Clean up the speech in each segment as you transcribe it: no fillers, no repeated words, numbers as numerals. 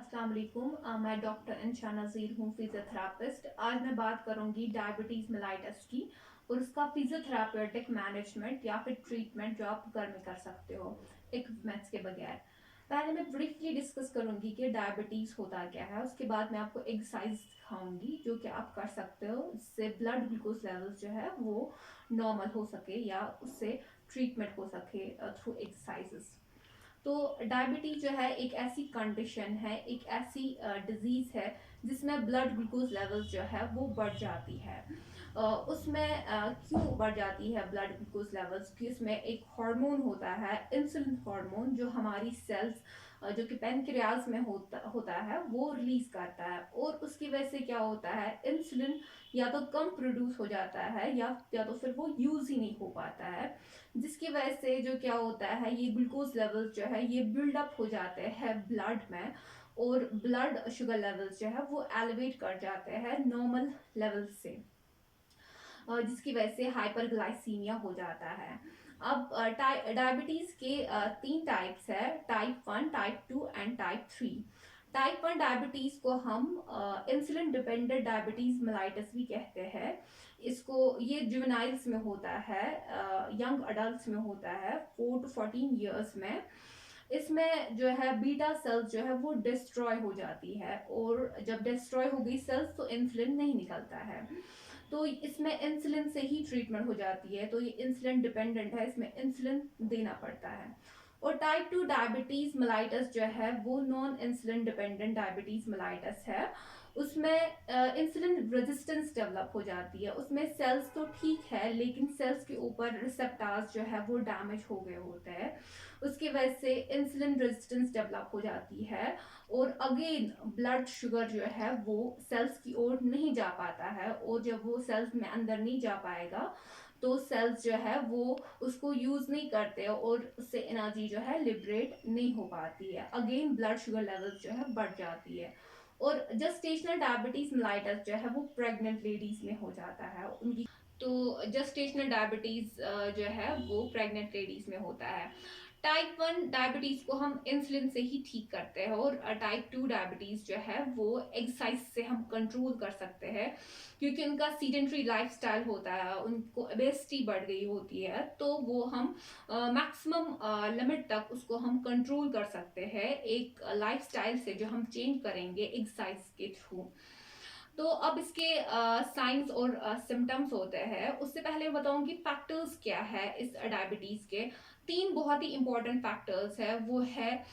अस्सलाम वालेकुम। मैं डॉक्टर इंशा नज़ीर हूँ, फिजियोथेरापिस्ट। आज मैं बात करूँगी डायबिटीज़ मेलाइटस की और उसका फिजियोथेरापेटिक मैनेजमेंट या फिर ट्रीटमेंट जो आप घर में कर सकते हो इक्विपमेंट्स के बगैर। पहले मैं ब्रीफली डिस्कस करूँगी कि डायबिटीज़ होता क्या है। उसके बाद मैं आपको एक्सरसाइज सिखाऊंगी जो कि आप कर सकते हो, जिससे ब्लड ग्लूकोज लेवल्स जो है वो नॉर्मल हो सके या उससे ट्रीटमेंट हो सके थ्रू एक्सरसाइजेस। तो डायबिटीज जो है एक ऐसी कंडीशन है, एक ऐसी डिजीज है जिसमें ब्लड ग्लूकोज लेवल जो है वो बढ़ जाती है। उसमें क्यों बढ़ जाती है ब्लड ग्लूकोज लेवल्स की? उसमें एक हार्मोन होता है, इंसुलिन हार्मोन, जो हमारी सेल्स जो कि पेनक्रियाज में होता है वो रिलीज करता है। और उसकी वजह से क्या होता है, इंसुलिन या तो कम प्रोड्यूस हो जाता है या तो फिर वो यूज ही नहीं हो पाता है, जिसकी वजह से जो क्या होता है, ये ग्लूकोज लेवल्स जो है ये बिल्डअप हो जाते हैं ब्लड में और ब्लड शुगर लेवल्स जो है वो एलिवेट कर जाते हैं नॉर्मल लेवल से, जिसकी वजह से हाइपरग्लाइसीमिया हो जाता है। अब डायबिटीज के तीन टाइप्स है, type 1, type 2 and type 3। Type 1 diabetes को हम इंसुलिन डिपेंडेंट डायबिटीज मेलाइटस भी कहते हैं। इसको ये जुवेनाइल्स में होता है, यंग अडल्ट्स में होता है, 4 to 14 ईयर्स में। इसमें जो है बीटा सेल्स जो है वो डिस्ट्रॉय हो जाती है, और जब डिस्ट्रॉय हो गई सेल्स तो इंसुलिन नहीं निकलता है, तो इसमें इंसुलिन से ही ट्रीटमेंट हो जाती है। तो ये इंसुलिन डिपेंडेंट है, इसमें इंसुलिन देना पड़ता है। और टाइप 2 डायबिटीज मेलाइटस जो है वो non insulin dependent diabetes mellitus है। उसमें इंसुलिन रेजिस्टेंस डेवलप हो जाती है। उसमें सेल्स तो ठीक है, लेकिन सेल्स के ऊपर रिसेप्टर्स जो है वो डैमेज हो गए होते हैं, उसकी वजह से इंसुलिन रेजिस्टेंस डेवलप हो जाती है। और अगेन ब्लड शुगर जो है वो सेल्स की ओर नहीं जा पाता है, और जब वो सेल्स में अंदर नहीं जा पाएगा तो सेल्स जो है वो उसको यूज नहीं करते और उससे एनर्जी जो है लिबरेट नहीं हो पाती है। अगेन ब्लड शुगर लेवल्स जो है बढ़ जाती है। और जस्टेशनल डायबिटीज मेलाइटस जो है वो प्रेग्नेंट लेडीज में हो जाता है उनकी। तो जस्टेशनल डायबिटीज जो है वो प्रेग्नेंट लेडीज में होता है। टाइप 1 डायबिटीज को हम इंसुलिन से ही ठीक करते हैं, और टाइप 2 डायबिटीज जो है वो एक्सरसाइज से हम कंट्रोल कर सकते हैं, क्योंकि उनका सीडेंट्री लाइफस्टाइल होता है, उनको ओबेसिटी बढ़ गई होती है, तो वो हम मैक्सिमम लिमिट तक उसको हम कंट्रोल कर सकते हैं एक लाइफस्टाइल से जो हम चेंज करेंगे एक्सरसाइज के थ्रू। तो अब इसके साइंस और सिम्टम्स होते हैं। उससे पहले बताऊंगी फैक्टर्स क्या है इस डायबिटीज के। तीन बहुत ही इंपॉर्टेंट फैक्टर्स है, वो है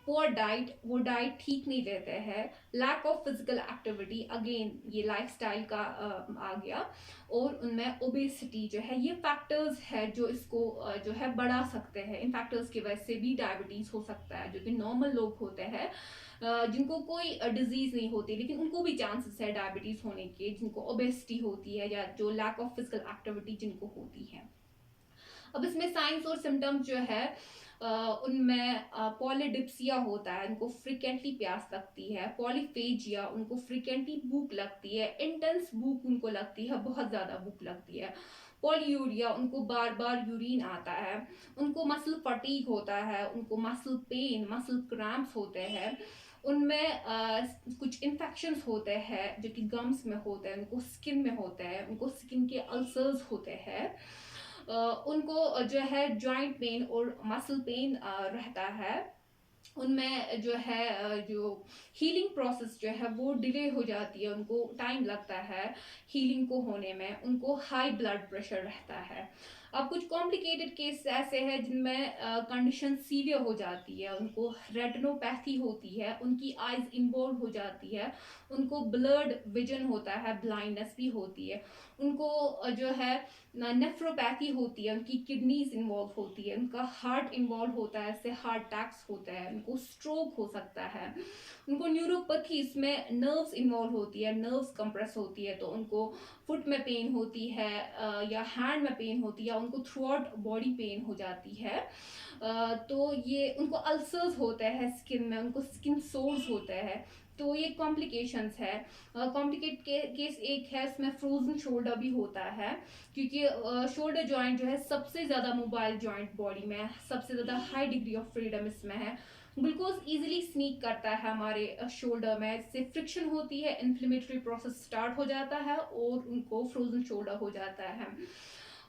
पुअर डाइट, वो डाइट ठीक नहीं लेते हैं, lack of physical activity, again ये लाइफस्टाइल का आ गया, और उनमें ओबेसिटी जो है, ये फैक्टर्स है जो इसको जो है बढ़ा सकते हैं। इन फैक्टर्स की वजह से भी डायबिटीज हो सकता है। जो कि नॉर्मल लोग होते हैं जिनको कोई डिजीज नहीं होती, लेकिन उनको भी चांसेस है डायबिटीज होने के, जिनको ओबेसिटी होती है या जो लैक ऑफ फिजिकल एक्टिविटी जिनको होती है। अब इसमें साइंस और सिम्टम्स जो है उनमें पॉलीडिप्सिया होता है, उनको फ्रिक्वेंटली प्यास लगती है, पॉलीफेजिया, उनको फ्रिक्वेंटली भूख लगती है, इंटेंस भूख उनको लगती है, बहुत ज्यादा भूख लगती है, पॉलीयूरिया, उनको बार बार यूरिन आता है, उनको मसल फटीग होता है, उनको मसल पेन, मसल क्रैम्प्स होते हैं, उनमें कुछ इन्फेक्शंस होते हैं जो कि गम्स में होते हैं, उनको स्किन में होते हैं, उनको स्किन के अल्सर्स होते हैं, उनको जो है जॉइंट पेन और मसल पेन रहता है। उनमें जो है जो हीलिंग प्रोसेस जो है वो डिले हो जाती है, उनको टाइम लगता है हीलिंग को होने में, उनको हाई ब्लड प्रेशर रहता है। अब कुछ कॉम्प्लिकेटेड केस ऐसे हैं जिनमें कंडीशन सीवियर हो जाती है, उनको रेटिनोपैथी होती है, उनकी आईज इन्वॉल्व हो जाती है, उनको ब्लर्ड विजन होता है, ब्लाइंडनेस भी होती है, उनको जो है नेफ्रोपैथी होती है, उनकी किडनीज इन्वॉल्व होती है, उनका हार्ट इन्वॉल्व होता है, इससे हार्ट अटैक्स होता है, उनको स्ट्रोक हो सकता है, उनको न्यूरोपैथी, इसमें नर्व्स इन्वॉल्व होती है, नर्व्स कंप्रेस होती है, तो उनको फुट में पेन होती है या हैंड में पेन होती है, या उनको थ्रू आउट बॉडी पेन हो जाती है। तो ये उनको अल्सर्स होते हैं स्किन में, उनको स्किन सोर्स होते हैं, तो ये कॉम्प्लिकेशंस है। कॉम्प्लिकेट केस एक है, इसमें फ्रोजन शोल्डर भी होता है, क्योंकि शोल्डर जॉइंट जो है सबसे ज्यादा मोबाइल जॉइंट बॉडी में है, सबसे ज्यादा हाई डिग्री ऑफ फ्रीडम इसमें है, ग्लूकोज इजीली स्नीक करता है हमारे शोल्डर में, जिससे फ्रिक्शन होती है, इन्फ्लेमेटरी प्रोसेस स्टार्ट हो जाता है और उनको फ्रोजन शोल्डर हो जाता है।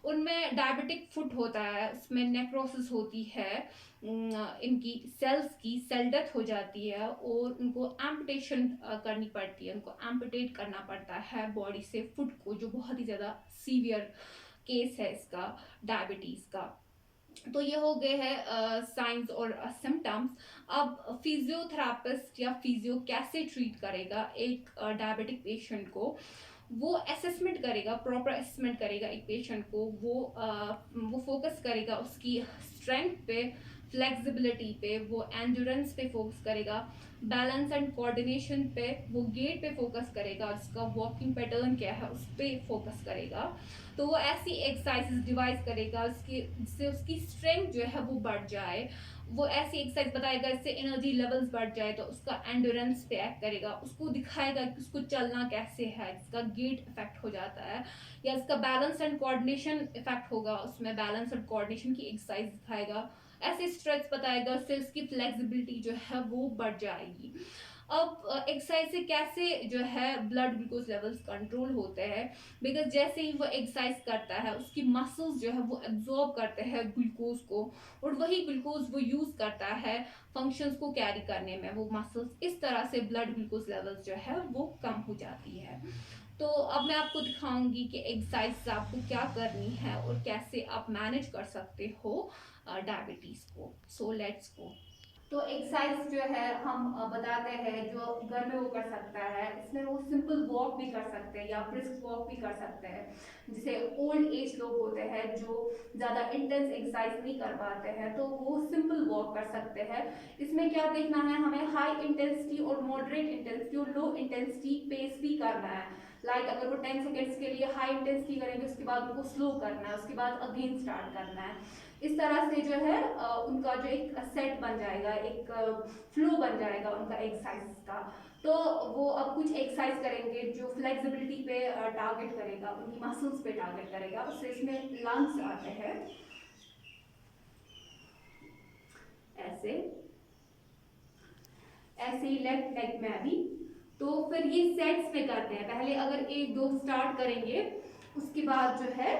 उनमें डायबिटिक फुट होता है, उसमें नेक्रोसिस होती है, इनकी सेल्स की सेल डेथ हो जाती है और उनको एम्पुटेशन करनी पड़ती है, उनको एम्पुटेट करना पड़ता है बॉडी से फुट को, जो बहुत ही ज़्यादा सीवियर केस है इसका डायबिटीज़ का। तो ये हो गए हैं साइंस और सिम्टम्स। अब फिजियोथेरापिस्ट या फिजियो कैसे ट्रीट करेगा एक डायबिटिक पेशेंट को, वो असेसमेंट करेगा, प्रॉपर असेसमेंट करेगा एक पेशेंट को। वो फोकस करेगा उसकी स्ट्रेंथ पे, फ्लेक्सिबिलिटी पे, वो एंड्योरेंस पे फोकस करेगा, बैलेंस एंड कोऑर्डिनेशन पे, वो गेट पे फोकस करेगा, उसका वॉकिंग पैटर्न क्या है उस पर फोकस करेगा। तो वो ऐसी एक्सरसाइजेस डिवाइस करेगा जिससे उसकी स्ट्रेंथ जो है वो बढ़ जाए। वो ऐसी एक्सरसाइज बताएगा जिससे एनर्जी लेवल्स बढ़ जाए, तो उसका एंड्योरेंस पे एक्ट करेगा, उसको दिखाएगा कि उसको चलना कैसे है, जिसका गेट इफेक्ट हो जाता है, या इसका बैलेंस एंड कोऑर्डिनेशन इफेक्ट होगा, उसमें बैलेंस एंड कोऑर्डिनेशन की एक्सरसाइज दिखाएगा, ऐसे स्ट्रेच बताएगा, उससे उसकी फ्लेक्सिबिलिटी जो है वो बढ़ जाएगी। अब एक्सरसाइज से कैसे जो है ब्लड ग्लूकोज लेवल्स कंट्रोल होते हैं, बिकॉज जैसे ही वो एक्सरसाइज करता है उसकी मसल्स जो है वो एब्जॉर्ब करते हैं ग्लूकोज को, और वही ग्लूकोज वो यूज करता है फंक्शंस को कैरी करने में, वो मसल्स, इस तरह से ब्लड ग्लूकोज लेवल्स जो है वो कम हो जाती है। तो अब मैं आपको दिखाऊंगी कि एक्सरसाइज आपको क्या करनी है और कैसे आप मैनेज कर सकते हो डायबिटीज को। So let's go. तो एक्सरसाइज जो है हम बताते हैं जो घर में वो कर सकता है, इसमें वो सिंपल वॉक भी कर सकते हैं या ब्रिस्क वॉक भी कर सकते हैं। जिसे ओल्ड एज लोग होते हैं जो ज़्यादा इंटेंस एक्सरसाइज नहीं कर पाते हैं, तो वो सिंपल वॉक कर सकते हैं। इसमें क्या देखना है, हमें हाई इंटेंसिटी और मॉडरेट इंटेंसिटी और लो इंटेंसिटी पेस भी करना है। लाइक अगर वो 10 सेकेंड्स के लिए हाई इंटेंसिटी करेंगे, उसके बाद उनको स्लो करना है, उसके बाद अगेन स्टार्ट करना है। इस तरह से जो है उनका जो एक सेट बन जाएगा, एक फ्लो बन जाएगा उनका एक्सरसाइज का। तो वो अब कुछ एक्सरसाइज करेंगे जो फ्लेक्सिबिलिटी पे टारगेट करेगा, उनकी मसल्स पे टारगेट करेगा। उससे इसमें लंग्स आते हैं ऐसे, ऐसे ही लेफ्ट लेग में भी। तो फिर ये सेट्स में करते हैं, पहले अगर एक दो स्टार्ट करेंगे, उसके बाद जो है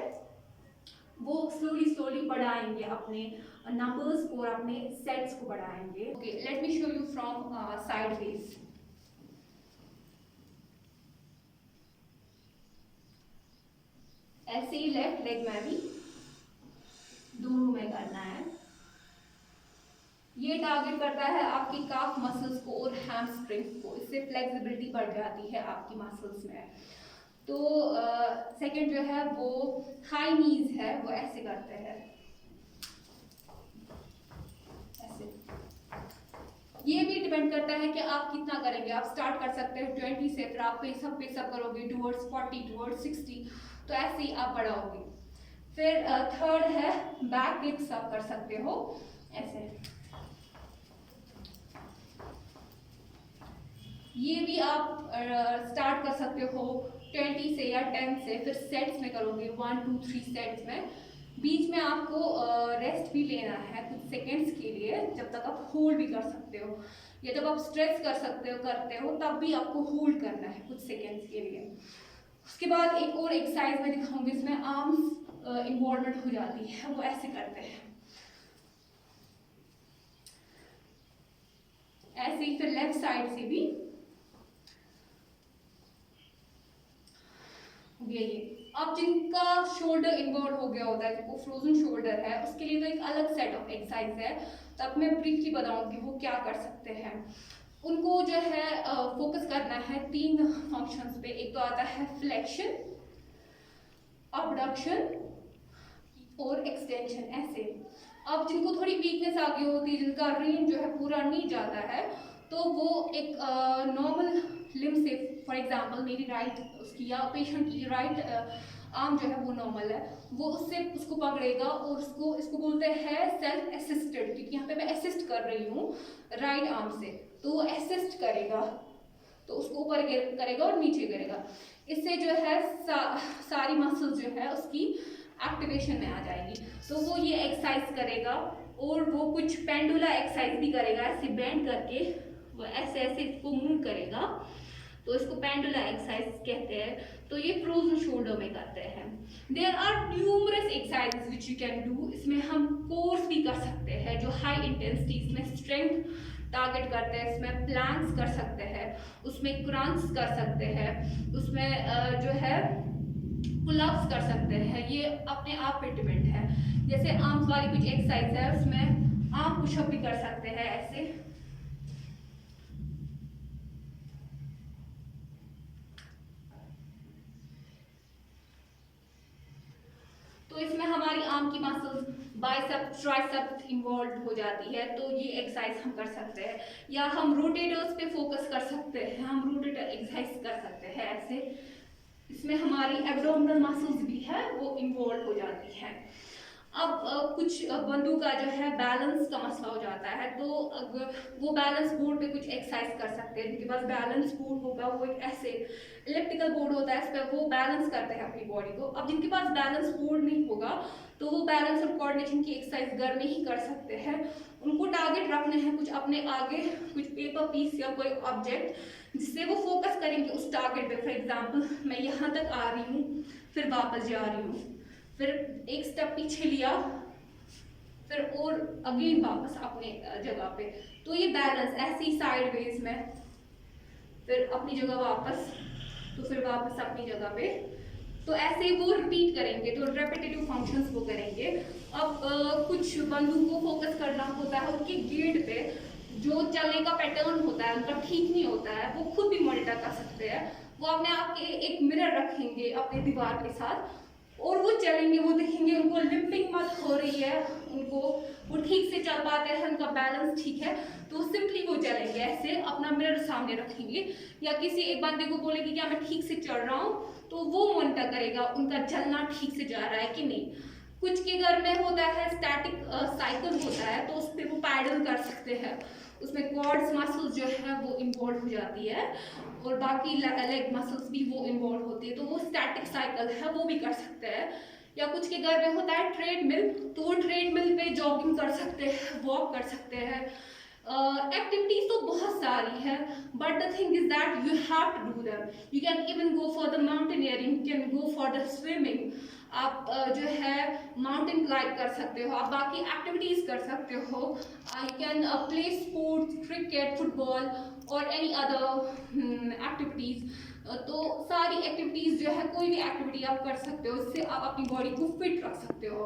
वो स्लोली स्लोली बढ़ाएंगे अपने नंबर्स को और अपने सेट्स को बढ़ाएंगे। Okay, let me show you from sideways. ऐसे ही लेफ्ट लेग में भी दोनों में करना है। ये टारगेट करता है आपकी काफ मसल्स को और हैमस्ट्रिंग्स को, इससे फ्लेक्सिबिलिटी बढ़ जाती है आपकी मसल्स में। तो सेकंड जो है वो हाई नीज है, वो ऐसे करते हैं, ऐसे। ये भी डिपेंड करता है कि आप कितना करेंगे। आप स्टार्ट कर सकते हो 20 से, फिर आप पेसअप करोगे टुवर्ड्स 40, टुवर्ड्स 60, तो ऐसे ही आप बढ़ाओगे। फिर थर्ड है बैक किक्स, आप कर सकते हो ऐसे। ये भी आप स्टार्ट कर सकते हो 20 से या 10 से, फिर सेट्स में करोगे 1 2 3 सेट्स में। बीच में आपको रेस्ट भी लेना है कुछ सेकेंड्स के लिए, जब तक आप होल्ड भी कर सकते हो, या जब आप स्ट्रेच करते हो तब भी आपको होल्ड करना है कुछ सेकेंड्स के लिए। उसके बाद एक और एक्सरसाइज में दिखाऊंगी, इसमें आर्म्स इन्वॉल्वमेंट हो जाती है, वो ऐसे करते हैं ऐसे ही। फिर लेफ्ट साइड से भी ये अब जिनका शोल्डर इन्वॉल्व हो गया होता है, जिनको फ्रोजन शोल्डर है, उसके लिए तो एक अलग सेट ऑफ एक्सरसाइज है। तब मैं ब्रीफली बताऊंगी वो क्या कर सकते हैं। उनको जो है फोकस करना है 3 फंक्शंस पे। एक तो आता है फ्लेक्शन, अबडक्शन और एक्सटेंशन, ऐसे। अब जिनको थोड़ी वीकनेस आ गई होती है, जिनका रेंज जो है पूरा नहीं जाता है, तो वो एक नॉर्मल लिम से, फॉर एग्जांपल मेरी राइट उसकी या पेशेंट की राइट आर्म जो है वो नॉर्मल है, वो उससे उसको पकड़ेगा और इसको बोलते हैं सेल्फ असिस्टेड, क्योंकि यहाँ पे मैं असिस्ट कर रही हूँ राइट आर्म से, तो वो असिस्ट करेगा, तो उसको ऊपर करेगा और नीचे करेगा। इससे जो है सारी मसल्स जो है उसकी एक्टिवेशन में आ जाएगी। तो वो ये एक्सरसाइज करेगा और वो कुछ पेंडुला एक्सरसाइज भी करेगा, ऐसे बेंड करके वो ऐसे ऐसे इसको मूव करेगा, तो इसको पेंडुला एक्सरसाइज कहते हैं। तो ये फ्रोजन शोल्डर में करते हैं। There are numerous exercises which you can do. इसमें हम कोर्स भी कर सकते हैं जो हाई इंटेंसिटी, इसमें स्ट्रेंथ टारगेट करते हैं, इसमें प्लैंक्स कर सकते हैं, उसमें क्रंच कर सकते हैं, उसमें जो है पुलअप्स कर सकते हैं। ये अपने आप पे डिपेंड है। जैसे आर्म्स वाली कुछ एक्सरसाइज है, उसमें आर्म पुशअप भी कर सकते हैं ऐसे। तो इसमें हमारी आर्म की मसल्स, बाइसेप, ट्राइसेप इन्वॉल्व हो जाती है, तो ये एक्सरसाइज हम कर सकते हैं। या हम रोटेटर्स पे फोकस कर सकते हैं, हम रोटेटर एक्सरसाइज कर सकते हैं ऐसे। इसमें हमारी एब्डोमिनल मसल्स भी है वो इन्वॉल्व हो जाती है। अब कुछ बंदों का जो है बैलेंस का मसला हो जाता है, तो वो बैलेंस बोर्ड पे कुछ एक्सरसाइज कर सकते हैं। जिनके पास बैलेंस बोर्ड होगा वो एक ऐसे इलेक्ट्रिकल बोर्ड होता है, इस पर वो बैलेंस करते हैं अपनी बॉडी को। अब जिनके पास बैलेंस बोर्ड नहीं होगा तो वो बैलेंस और कोऑर्डिनेशन की एक्सरसाइज घर में ही कर सकते हैं। उनको टारगेट रखने हैं कुछ अपने आगे, कुछ पेपर पीस या कोई ऑब्जेक्ट जिससे वो फोकस करेंगे उस टारगेट पे। फॉर एग्जाम्पल मैं यहाँ तक आ रही हूँ, फिर वापस जा रही हूँ, फिर एक स्टेप पीछे लिया, फिर और अगेन वापस अपने जगह पे। तो ये बैलेंस ऐसे ही साइडवेज में, फिर अपनी जगह वापस, तो फिर वापस अपनी जगह पे, तो ऐसे वो रिपीट करेंगे। तो रेपिटेटिव फंक्शंस वो करेंगे। अब कुछ बंदों को फोकस करना होता है उनकी गेट पे, जो चलने का पैटर्न होता है उनका ठीक नहीं होता है, वो खुद भी मॉनिटर कर सकते हैं। वो अपने आप के एक मिरर रखेंगे अपने दीवार के साथ और वो चलेंगे, वो देखेंगे उनको लिम्पिंग मत हो रही है, उनको वो ठीक से चल पाते हैं, उनका बैलेंस ठीक है, तो सिंपली वो चलेंगे ऐसे, अपना मिरर सामने रखेंगे। या किसी एक बंदे को बोलेंगे क्या मैं ठीक से चल रहा हूँ, तो वो मॉनिटर करेगा उनका चलना ठीक से जा रहा है कि नहीं। कुछ के घर में होता है स्टैटिक साइकिल होता है, तो उस पर वो पैडल कर सकते हैं, उसमें क्वाड्स मसल्स जो है वो इन्वॉल्व हो जाती है और बाकी लेग मसल्स भी वो इन्वॉल्व होती है, तो वो स्टैटिक साइकिल है वो भी कर सकते हैं। या कुछ के घर में होता है ट्रेडमिल, तो वो ट्रेडमिल पे जॉगिंग कर सकते हैं, वॉक कर सकते हैं। एक्टिविटीज तो बहुत सारी है, but the thing is that you have to do them. You can even go for the mountaineering, you can go for the swimming, आप जो है माउंटेन क्लाइंब कर सकते हो, आप बाकी एक्टिविटीज कर सकते हो। You can play sports, cricket, football और एनी अदर एक्टिविटीज। तो सारी एक्टिविटीज जो है, कोई भी एक्टिविटी आप कर सकते हो, इससे आप अपनी बॉडी को फिट रख सकते हो।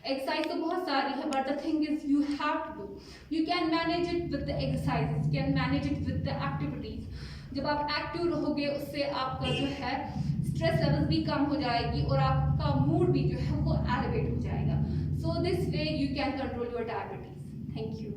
एक्सरसाइज तो बहुत सारी है, but the thing is you have to do, you can manage it with the exercises, can manage it with the activities. जब आप एक्टिव रहोगे उससे आपका जो है स्ट्रेस लेवल भी कम हो जाएगी और आपका मूड भी जो है वो एलिवेट हो जाएगा। So this way you can control your diabetes. Thank you.